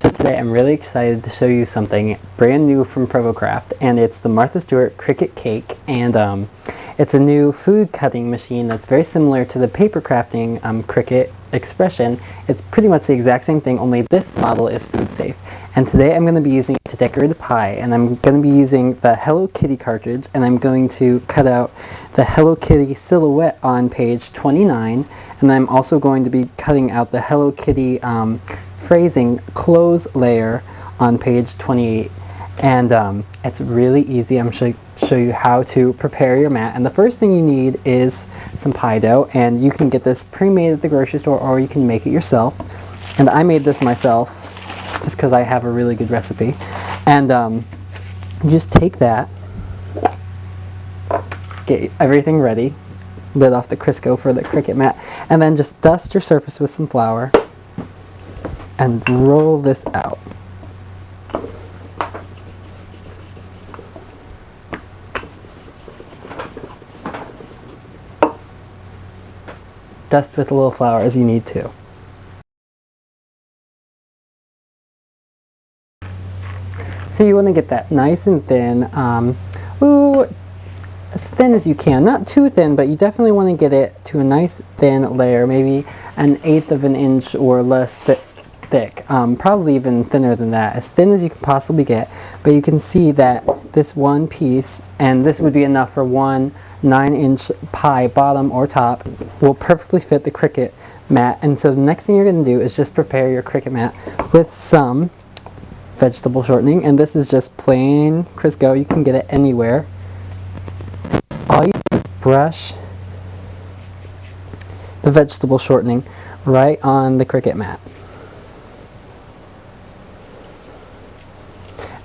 So today I'm really excited to show you something brand new from Provocraft, and it's the Martha Stewart Cricut Cake, and it's a new food cutting machine that's very similar to the paper crafting Cricut Expression. It's pretty much the exact same thing, only this model is food safe. And today I'm going to be using it to decorate a pie, and I'm going to be using the Hello Kitty cartridge, and I'm going to cut out the Hello Kitty silhouette on page 29, and I'm also going to be cutting out the Hello Kitty phrasing close layer on page 28. And it's really easy. I'm going to show you how to prepare your mat. And the first thing you need is some pie dough, and you can get this pre-made at the grocery store, or you can make it yourself. And I made this myself just because I have a really good recipe. And you just take that, get everything ready, lid off the Crisco for the Cricut mat, and then just dust your surface with some flour and roll this out. Dust with a little flour as you need to. So you want to get that nice and thin, as thin as you can. Not too thin, but you definitely want to get it to a nice thin layer, maybe 1/8 of an inch or less thick. Probably even thinner than that, as thin as you can possibly get. But you can see that this one piece, and this would be enough for one 9-inch pie, bottom or top, will perfectly fit the Cricut mat. And so the next thing you're going to do is just prepare your Cricut mat with some vegetable shortening, and this is just plain Crisco. You can get it anywhere. All you do is brush the vegetable shortening right on the Cricut mat.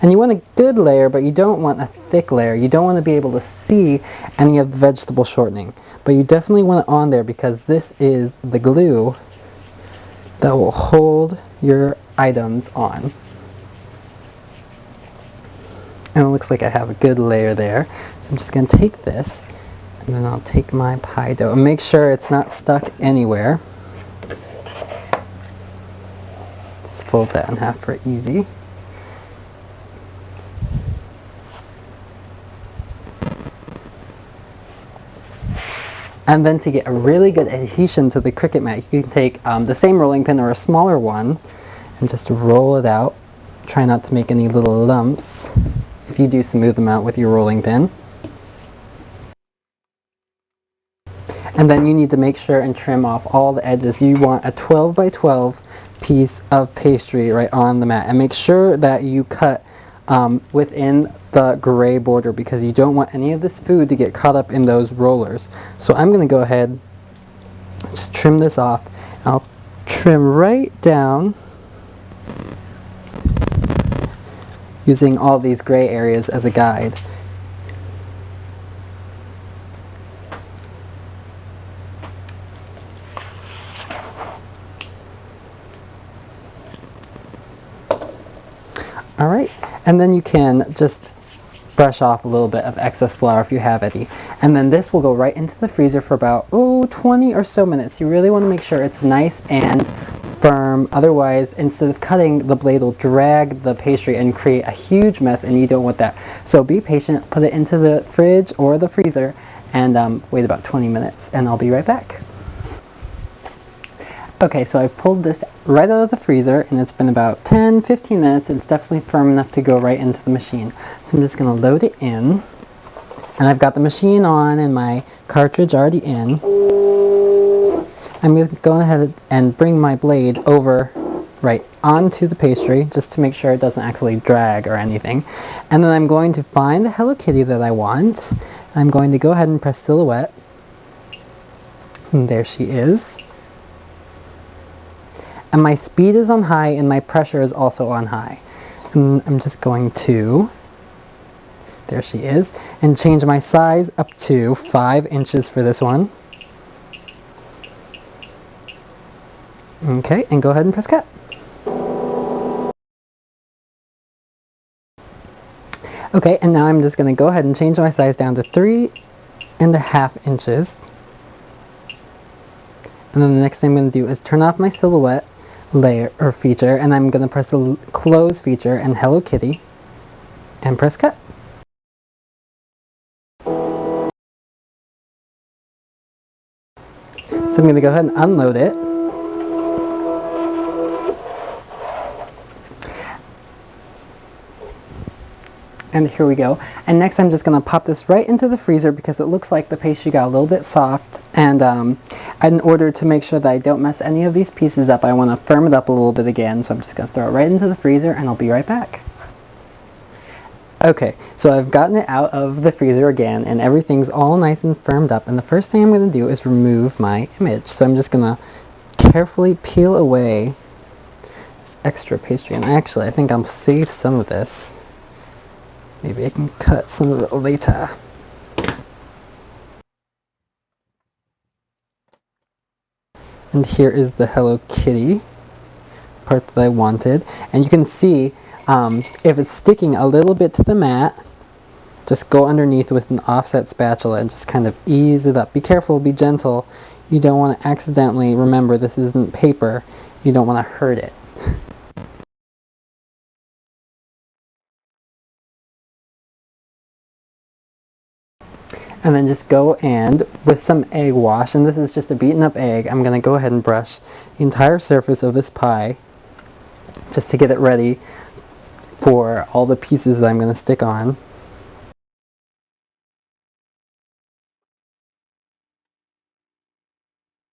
And you want a good layer, but you don't want a thick layer. You don't want to be able to see any of the vegetable shortening. But you definitely want it on there because this is the glue that will hold your items on. And it looks like I have a good layer there. So I'm just going to take this, and then I'll take my pie dough and make sure it's not stuck anywhere. Just fold that in half for easy. And then to get a really good adhesion to the Cricut mat, you can take the same rolling pin or a smaller one and just roll it out. Try not to make any little lumps. If you do, smooth them out with your rolling pin. And then you need to make sure and trim off all the edges. You want a 12 by 12 piece of pastry right on the mat. And make sure that you cut within the gray border, because you don't want any of this food to get caught up in those rollers. So I'm going to go ahead and just trim this off. I'll trim right down using all these gray areas as a guide. Alright, and then you can just brush off a little bit of excess flour if you have any. And then this will go right into the freezer for about 20 or so minutes. You really want to make sure it's nice and firm, otherwise instead of cutting, the blade will drag the pastry and create a huge mess, and you don't want that. So be patient, put it into the fridge or the freezer, and wait about 20 minutes, and I'll be right back. Okay, so I pulled this right out of the freezer, and it's been about 10-15 minutes. It's definitely firm enough to go right into the machine. So I'm just going to load it in, and I've got the machine on and my cartridge already in. I'm going to go ahead and bring my blade over right onto the pastry just to make sure it doesn't actually drag or anything. And then I'm going to find the Hello Kitty that I want. I'm going to go ahead and press silhouette. And there she is. And my speed is on high and my pressure is also on high. And I'm just going to, there she is, and change my size up to 5 inches for this one. Okay, and go ahead and press cut. Okay, and now I'm just going to go ahead and change my size down to 3.5 inches. And then the next thing I'm going to do is turn off my silhouette, layer or feature, and I'm going to press the close feature and Hello Kitty and press cut. So I'm going to go ahead and unload it. And here we go. And next I'm just going to pop this right into the freezer because it looks like the pastry got a little bit soft. And in order to make sure that I don't mess any of these pieces up, I want to firm it up a little bit again. So I'm just going to throw it right into the freezer and I'll be right back. Okay, so I've gotten it out of the freezer again and everything's all nice and firmed up. And the first thing I'm going to do is remove my image. So I'm just going to carefully peel away this extra pastry. And actually, I think I'll save some of this. Maybe I can cut some of it later. And here is the Hello Kitty part that I wanted. And you can see if it's sticking a little bit to the mat, just go underneath with an offset spatula and just kind of ease it up. Be careful, be gentle. You don't want to accidentally, remember this isn't paper, you don't want to hurt it. And then just go and, with some egg wash, and this is just a beaten up egg, I'm going to go ahead and brush the entire surface of this pie just to get it ready for all the pieces that I'm going to stick on.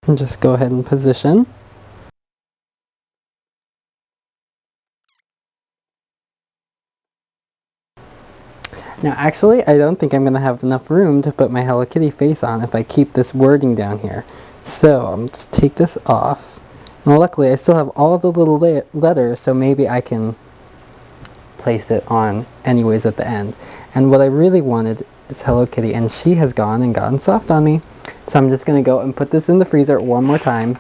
And just go ahead and position. Now actually, I don't think I'm going to have enough room to put my Hello Kitty face on if I keep this wording down here. So I'm just take this off. Now luckily I still have all the little letters, so maybe I can place it on anyways at the end. And what I really wanted is Hello Kitty, and she has gone and gotten soft on me. So I'm just going to go and put this in the freezer one more time.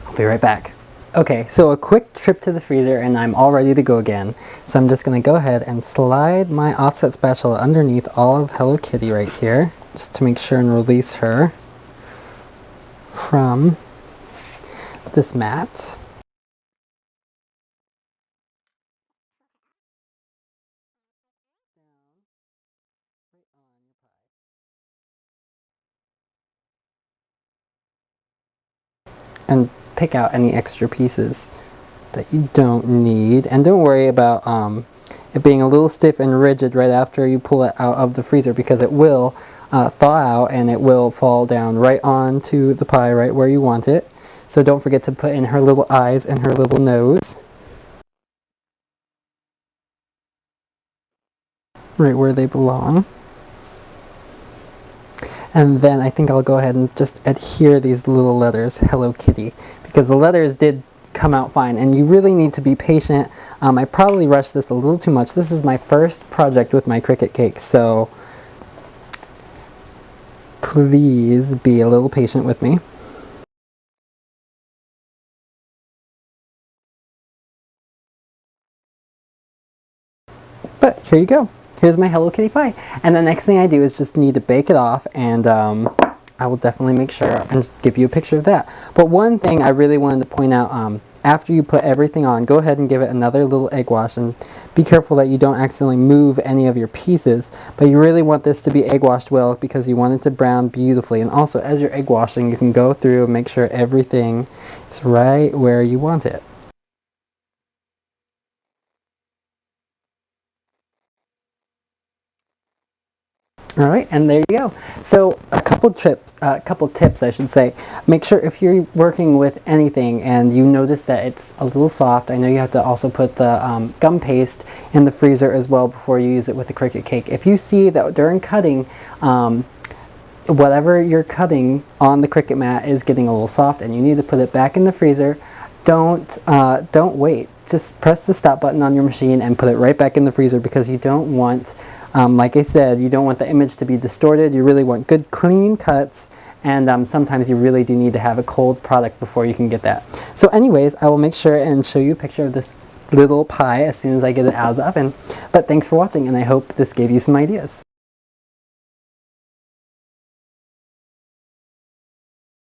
I'll be right back. Okay, so a quick trip to the freezer and I'm all ready to go again. So I'm just going to go ahead and slide my offset spatula underneath all of Hello Kitty right here, just to make sure and release her from this mat. And pick out any extra pieces that you don't need, and don't worry about it being a little stiff and rigid right after you pull it out of the freezer, because it will thaw out and it will fall down right onto the pie right where you want it. So don't forget to put in her little eyes and her little nose right where they belong. And then I think I'll go ahead and just adhere these little letters, Hello Kitty, because the letters did come out fine, and you really need to be patient. I probably rushed this a little too much. This is my first project with my Cricut Cake, so please be a little patient with me. But here you go. Here's my Hello Kitty pie. And the next thing I do is just need to bake it off, and I will definitely make sure and give you a picture of that. But one thing I really wanted to point out, after you put everything on, go ahead and give it another little egg wash, and be careful that you don't accidentally move any of your pieces. But you really want this to be egg washed well, because you want it to brown beautifully. And also, as you're egg washing, you can go through and make sure everything is right where you want it. Alright, and there you go. So a couple tips I should say. Make sure if you're working with anything and you notice that it's a little soft, I know you have to also put the gum paste in the freezer as well before you use it with the Cricut Cake. If you see that during cutting, whatever you're cutting on the Cricut mat is getting a little soft and you need to put it back in the freezer, don't wait. Just press the stop button on your machine and put it right back in the freezer, because you don't want, like I said, you don't want the image to be distorted. You really want good, clean cuts, and sometimes you really do need to have a cold product before you can get that. So anyways, I will make sure and show you a picture of this little pie as soon as I get it out of the oven. But thanks for watching, and I hope this gave you some ideas.